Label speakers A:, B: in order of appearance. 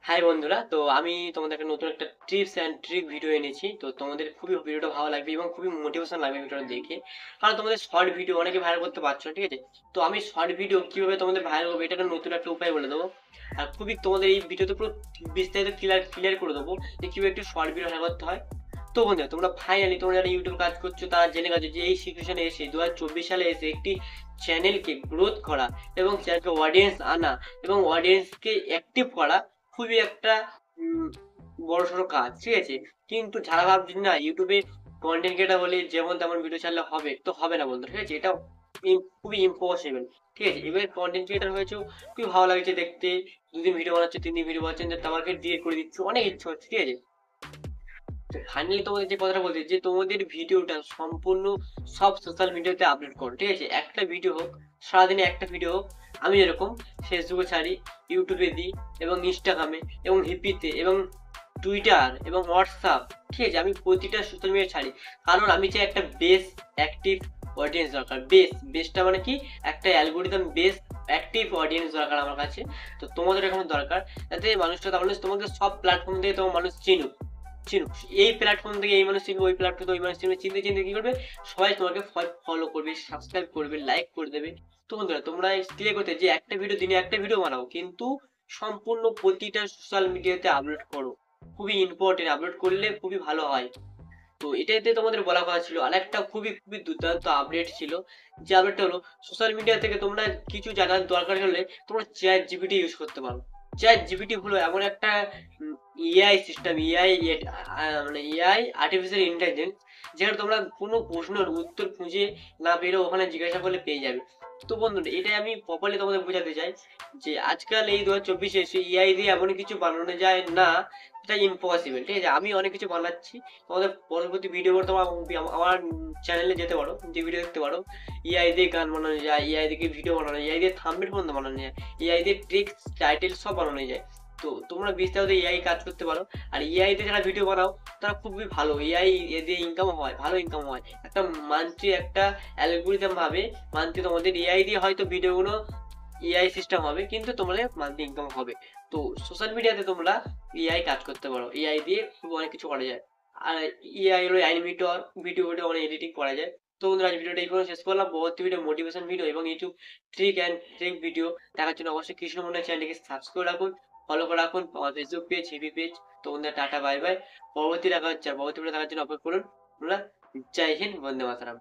A: High বন্ধুরা, তো আমি তোমাদের একটা নতুন একটা টিপস অ্যান্ড ট্রিক ভিডিও এনেছি। তো তোমাদের খুবই ভিডিওটা ভালো লাগবে এবং খুবই মোটিভেশন লাগবে ভিডিওটা দেখে। কারণ তোমাদের শর্ট ভিডিও অনেকে ভাইরাল করতে পারছো না, ঠিক আছে? তো আমি শর্ট ভিডিও কিভাবে তোমাদের ভাইরাল করবো এটা একটা নতুন একটা উপায় বলে দেবো। আর খুবই তোমাদের এই ভিডিওতে পুরো বিস্তারিত ক্লিয়ার ক্লিয়ার করে দেবো যে কিভাবে একটু শর্ট ভিডিও ভাইরাল করতে হয়। তো বন্ধুরা, তোমরা ফাইনালি তোমরা যারা ইউটিউব কাজ করছো তারা জেনে গেছো যে এই সিচুয়েশনে এসে 2024 সালে এসে একটি চ্যানেলকে গ্রোথ করা এবং চ্যানেলকে অডিয়েন্স আনা এবং অডিয়েন্সকে অ্যাক্টিভ করা খুবই একটা উম, বড়সড় কাজ, ঠিক আছে? কিন্তু যারা ভাবছি না ইউটিউবে কন্টেন্ট ক্রিয়েটার হলে যেমন তেমন ভিডিও ছাড়লে হবে, তো হবে না বন্ধু, ঠিক আছে? এটা খুবই ইম্পসিবল, ঠিক আছে? এবার কন্টেন্ট ক্রিয়েটার হয়েছে, খুবই ভালো লাগছে দেখতে, দুদিন ভিডিও বানাচ্ছে, 3 দিন ভিডিও বানাচ্ছেন, তোমাকে ডিলিট করে দিচ্ছে, অনেক ইচ্ছা হচ্ছে, ঠিক আছে? ফাইনালি তোমাদের যে কথাটা বলতে যে তোমাদের ভিডিওটা সম্পূর্ণ সব সোশ্যাল মিডিয়াতে আপলোড করো, ঠিক আছে? একটা ভিডিও হোক, সারাদিনে একটা ভিডিও হোক। আমি যেরকম ফেসবুকে ছাড়ি, ইউটিউবে দিই এবং ইনস্টাগ্রামে এবং হিপিতে এবং টুইটার এবং হোয়াটসঅ্যাপ, ঠিক আছে? আমি প্রতিটা সোশ্যাল মিডিয়া ছাড়ি, কারণ আমি চাই একটা বেস অ্যাক্টিভ অডিয়েন্স দরকার। বেসটা মানে কি, একটা অ্যালগোরিদম বেস অ্যাক্টিভ অডিয়েন্স দরকার আমার কাছে। তো তোমাদের এখন দরকার, যাতে মানুষটা তাহলে তোমাকে সব প্ল্যাটফর্ম থেকে তোমার মানুষ চিনুক চিনুক। এই প্ল্যাটফর্ম থেকে এই মানুষ চিনবে, ওই প্ল্যাটফর্ম থেকে ওই মানুষ চিনবে, চিনতে চিনতে কি করবে, সবাই তোমাকে ফলো করবে, সাবস্ক্রাইব করবে, লাইক করে দেবে। তো বন্ধুরা, তোমরা ক্লিয়ার করতে যে একটা ভিডিও, দিনে একটা ভিডিও বানাও, কিন্তু সম্পূর্ণ প্রতিটা সোশ্যাল মিডিয়াতে আপলোড করো। খুবই ইম্পর্টেন্ট, আপলোড করলে খুবই ভালো হয়। তো এটাতে তোমাদের বলা কথা ছিল। আর একটা খুবই খুবই দুর্দান্ত আপডেট ছিল, যে আপডেটটা হলো সোশ্যাল মিডিয়া থেকে তোমরা কিছু জানার দরকার হলে তোমরা চ্যাট জিপিটি ইউজ করতে পারো। চ্যাট জিপিটি হলো এমন একটা এআই সিস্টেম, মানে এআই আর্টিফিশিয়াল ইন্টেলিজেন্স, যেখানে তোমরা কোনো প্রশ্নের উত্তর খুঁজে না পেলেও ওখানে জিজ্ঞাসা করলে পেয়ে যাবে। তো বন্ধুরা, এটাই আমি প্রপারলি তোমাদের বোঝাতে চাই যে আজকাল এই 2024 এসে এআই দিয়ে এমন কিছু বানানো যায় না, এটা ইম্পসিবল, ঠিক আছে? আমি অনেক কিছু বানাচ্ছি। তোমাদের পরবর্তী ভিডিও করে তোমার আমার চ্যানেলে যেতে পারো, যে ভিডিও দেখতে পারো। এআই দিয়ে গান বানানো যায়, এআই দিয়ে ভিডিও বানানো যায়, এআই দিয়ে থাম্বনেল পর্যন্ত বানানো যায়, এআই দিয়ে টেক্সট টাইটেল সব বানানো যায়। তো তোমরা বিস্তারিত এআই কাজ করতে পারো। আর এআই তে যারা ভিডিও বানাও তারা খুবই ভালো, এআই দিয়ে ইনকাম হয়, ভালো ইনকাম হয়। একটা মান্থলি একটা অ্যালগোরিদম ভাবে মান্থলি তোমাদের এআই দিয়ে হয়তো ভিডিওগুলো এআই সিস্টেম হবে, কিন্তু তোমাদের মান্থলি ইনকাম হবে। তো সোশ্যাল মিডিয়াতে তোমরা এআই কাজ করতে পারো, এআই দিয়ে খুব অনেক কিছু করা যায়। আর এআই হলো অ্যানিমেটর, ভিডিও অনেক এডিটিং করা যায়। তো বন্ধুরা, আজ ভিডিওটা এই পর্যন্ত শেষ করলাম। পরবর্তী ভিডিও মোটিভেশন ভিডিও এবং YouTube trick and trick video দেখার জন্য অবশ্যই কৃষ্ণমন্ডল চ্যানেলটিকে সাবস্ক্রাইব রাখুন, ফলো করে রাখুন, আমার ফেসবুক পেজ, হিপি পেজ। তো বন্ধুরা, টাটা বাই বাই। পরবর্তী দেখা হচ্ছে, পরবর্তী ভিডিও দেখার জন্য অপেক্ষা করুন। তোমরা জয় হিন্দ, বন্দে মাতরম।